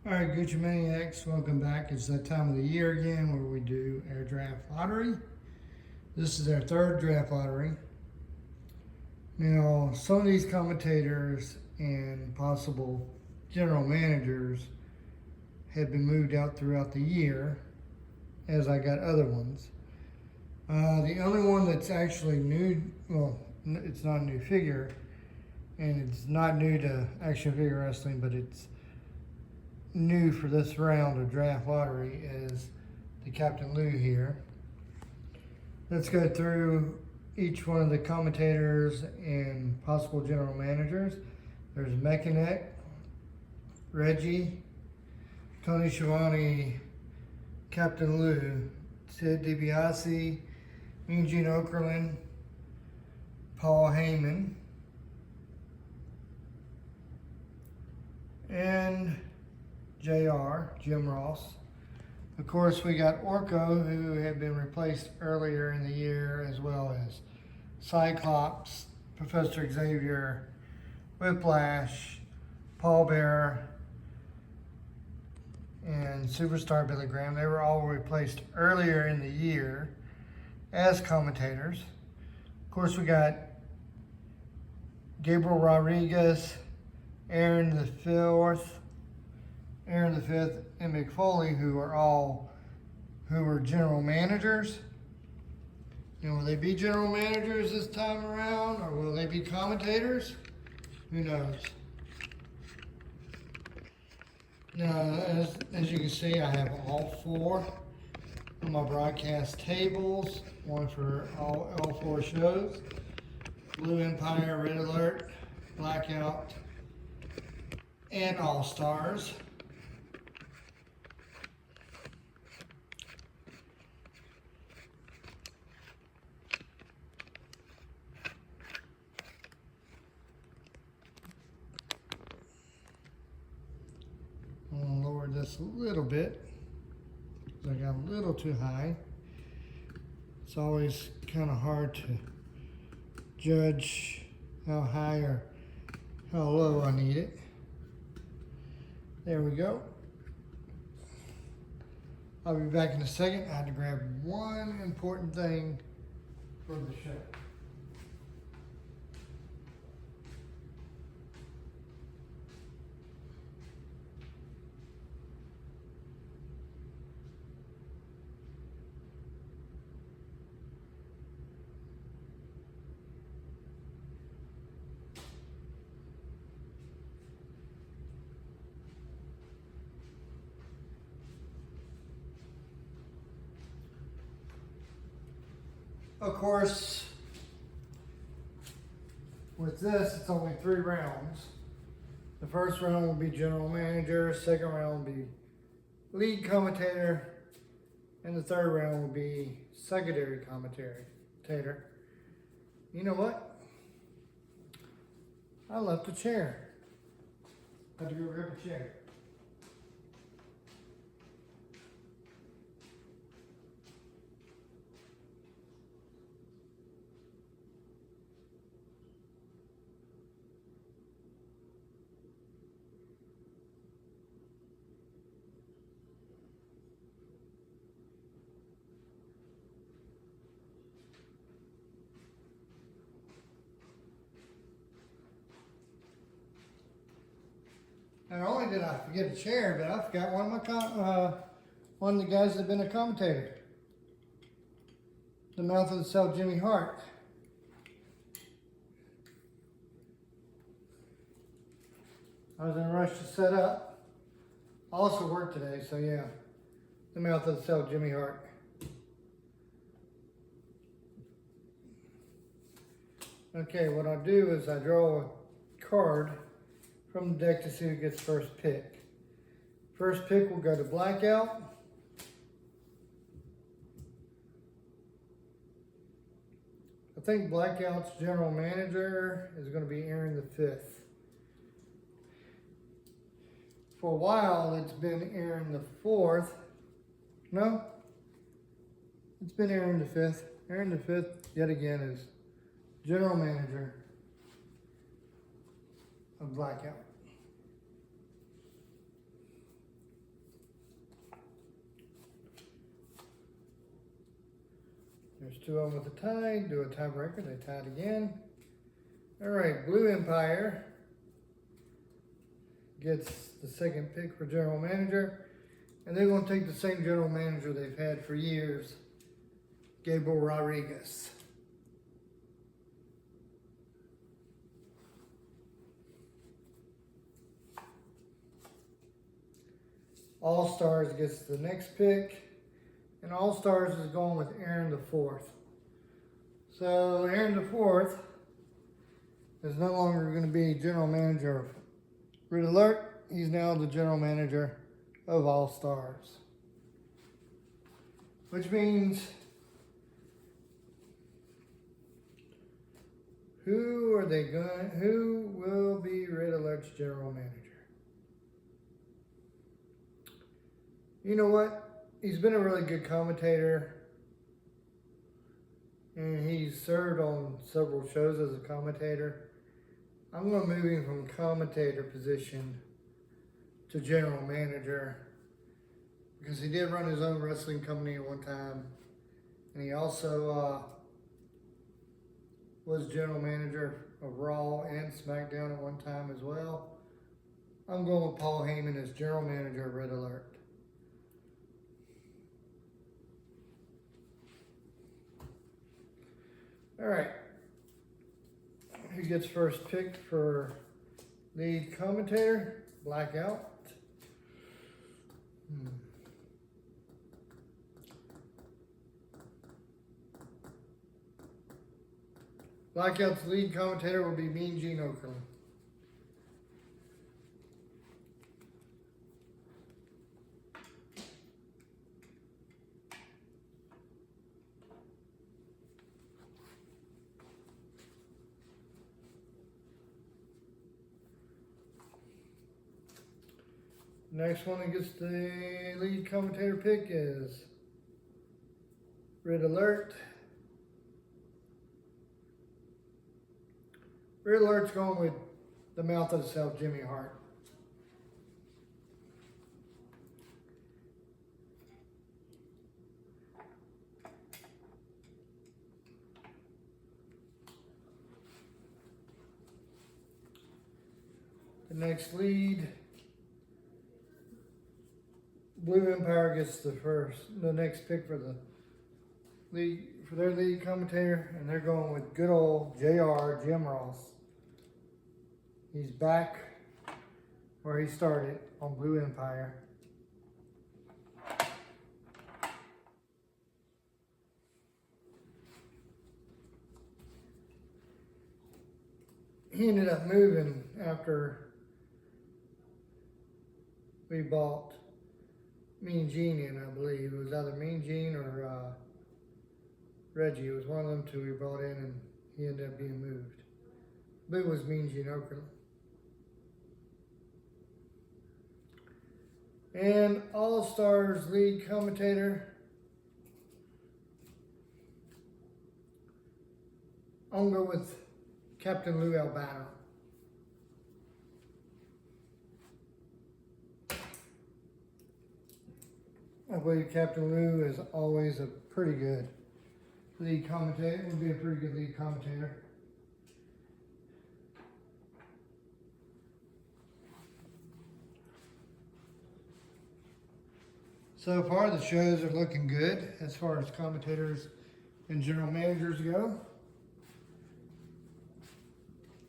Alright, Gucci Maniacs, welcome back. It's that time of the year again where we do our draft lottery. This is our third draft lottery. Now, some of these commentators and possible general managers have been moved out throughout the year, as I got other ones. The only one that's actually new, well, it's not a new figure, and it's not new to action figure wrestling, but it's new for this round of draft lottery is the Captain Lou here. Let's go through each one of the commentators and possible general managers. There's Mechaneck, Reggie, Tony Schiavone, Captain Lou, Ted DiBiase, Eugene Okerlund, Paul Heyman, and JR, Jim Ross. Of course, we got Orko, who had been replaced earlier in the year, as well as Cyclops, Professor Xavier, Whiplash, Paul Bearer, and Superstar Billy Graham. They were all replaced earlier in the year as commentators. Of course, we got Gabriel Rodriguez, Aaron the Fifth, and Mick Foley, who were general managers. And will they be general managers this time around, or will they be commentators? Who knows? Now, as you can see, I have all four on my broadcast tables, one for all four shows: Blue Empire, Red Alert, Blackout, and All Stars. I'm gonna lower this a little bit because I got a little too high. It's always kind of hard to judge how high or how low I need it. There we go. I'll be back in a second. I had to grab one important thing for the show. Of course, with this, it's only 3 rounds. The first round will be general manager, second round will be lead commentator, and the third round will be secondary commentator. You know what? I left a chair. I had to go grab a chair. Not only did I forget a chair, but I forgot one of the guys that had been a commentator. The Mouth of the South, Jimmy Hart. I was in a rush to set up. I also worked today, so yeah. The Mouth of the South, Jimmy Hart. Okay, what I'll do is I draw a card from the deck to see who gets first pick. First pick will go to Blackout. I think Blackout's general manager is going to be Aaron the Fifth. For a while, it's been Aaron the Fourth. No, it's been Aaron the Fifth. Aaron the Fifth, yet again, is general manager of Blackout. There's 2 of them with a tie. Do a tiebreaker. They tied again. All right, Blue Empire gets the second pick for general manager. And they're going to take the same general manager they've had for years, Gabriel Rodriguez. All Stars gets the next pick. And All Stars is going with Aaron the Fourth. So Aaron the Fourth is no longer going to be general manager of Red Alert. He's now the general manager of All Stars. Which means, who will be Red Alert's general manager? You know what? He's been a really good commentator. And he's served on several shows as a commentator. I'm going to move him from commentator position to general manager, because he did run his own wrestling company at one time. And he also was general manager of Raw and SmackDown at one time as well. I'm going with Paul Heyman as general manager of Red Alert. All right, who gets first picked for lead commentator? Blackout. Blackout's lead commentator will be Mean Gene Okerlund. Next one that gets the lead commentator pick is Red Alert. Red Alert's going with the mouth of the South, Jimmy Hart. The next lead, Blue Empire gets the next pick for the lead, for their lead commentator, and they're going with good old JR, Jim Ross. He's back where he started on Blue Empire. He ended up moving after we bought Mean Gene in, I believe. It was either Mean Gene or Reggie. It was one of them two we brought in, and he ended up being moved. But it was Mean Gene Okerlund. And All Stars lead commentator, I'm going to go with Captain Lou Albano. I believe Captain Lou is always a pretty good lead commentator. Would be a pretty good lead commentator. So far, the shows are looking good as far as commentators and general managers go.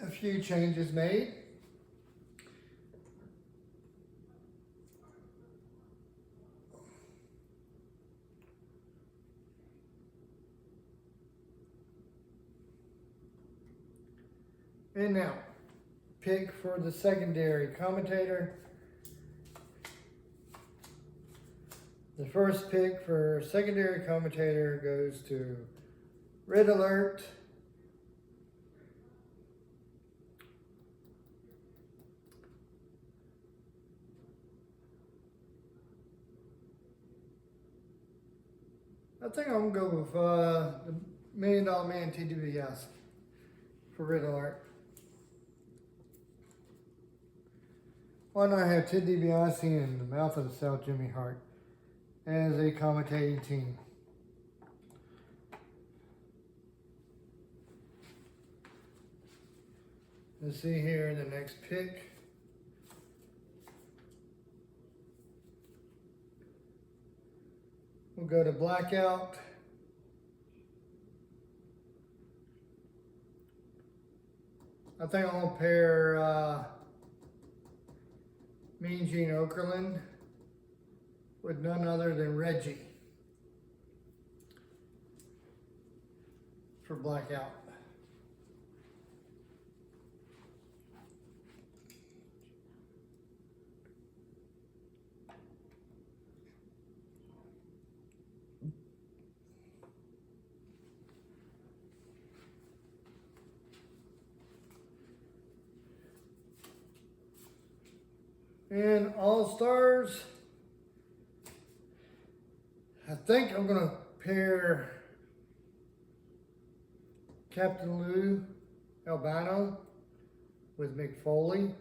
A few changes made. And now, pick for the secondary commentator. The first pick for secondary commentator goes to Red Alert. I think I'm going to go with the $1 Million Man TDBS for Red Alert. Why not have Ted DiBiase and the Mouth of the South, Jimmy Hart, as a commentating team? Let's see here, the next pick. We'll go to blackout. I think I'm gonna pair Mean Gene Okerlund with none other than Reggie for blackout. And All-Stars, I think I'm gonna pair Captain Lou Albano with Mick Foley.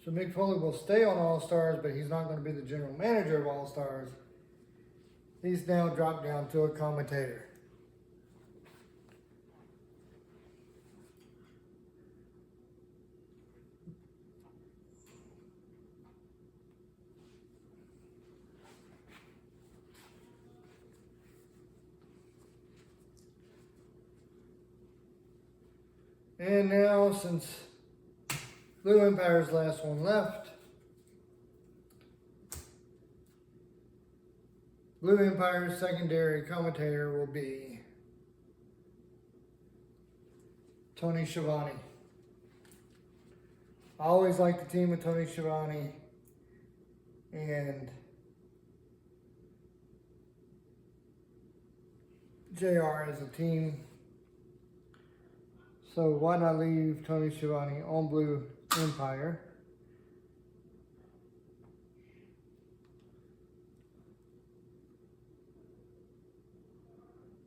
So Mick Foley will stay on All-Stars, but he's not gonna be the general manager of All-Stars. He's now dropped down to a commentator. And now, since Blue Empire's last one left, Blue Empire's secondary commentator will be Tony Schiavone. I always like the team with Tony Schiavone and JR as a team. So why not leave Tony Schiavone on Blue Empire?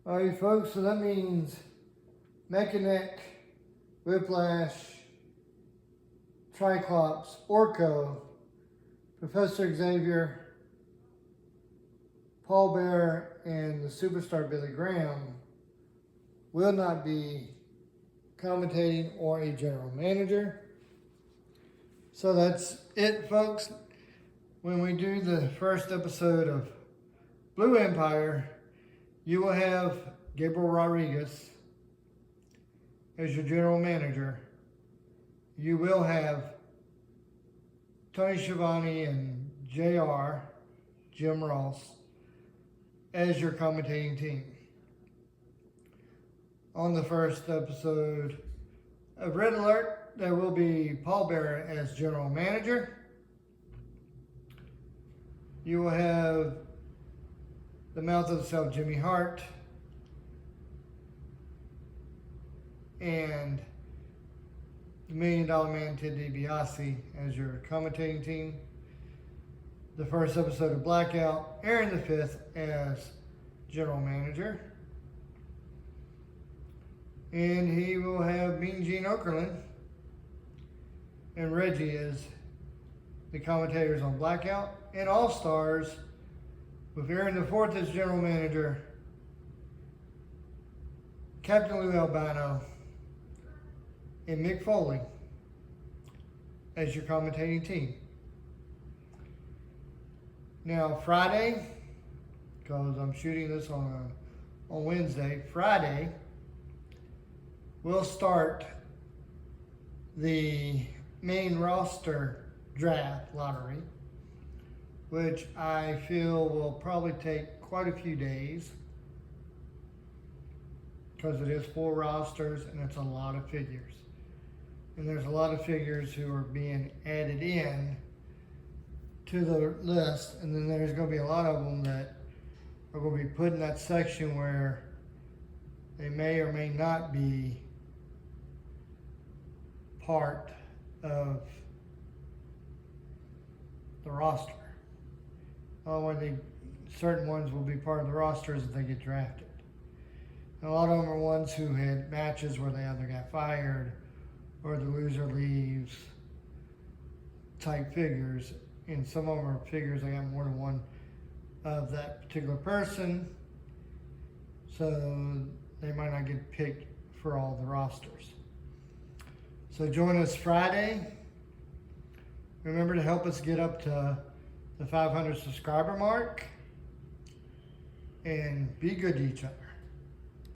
Alright folks, so that means Mechanic, Whiplash, Triclops, Orko, Professor Xavier, Paul Bearer, and the superstar Billy Graham will not be commentating or a general manager. So that's it, folks. When we do the first episode of Blue Empire, you will have Gabriel Rodriguez as your general manager. You will have Tony Schiavone and JR, Jim Ross, as your commentating team. On the first episode of Red Alert, there will be Paul Bearer as general manager. You will have the Mouth of the South, Jimmy Hart, and the $1 Million Man, Ted DiBiase, as your commentating team. The first episode of Blackout, Aaron the Fifth as general manager. And he will have Mean Gene Okerlund and Reggie as the commentators on Blackout. And All-Stars with Aaron the Fourth as general manager, Captain Lou Albano, and Mick Foley as your commentating team. Now Friday, because I'm shooting this on Wednesday, Friday, we'll start the main roster draft lottery, which I feel will probably take quite a few days because it is 4 rosters and it's a lot of figures. And there's a lot of figures who are being added in to the list, and then there's going to be a lot of them that are going to be put in that section where they may or may not be part of the roster. Certain ones will be part of the rosters if they get drafted. And a lot of them are ones who had matches where they either got fired or the loser leaves type figures. And some of them are figures that got more than one of that particular person. So they might not get picked for all the rosters. So join us Friday. Remember to help us get up to the 500 subscriber mark, and be good to each other.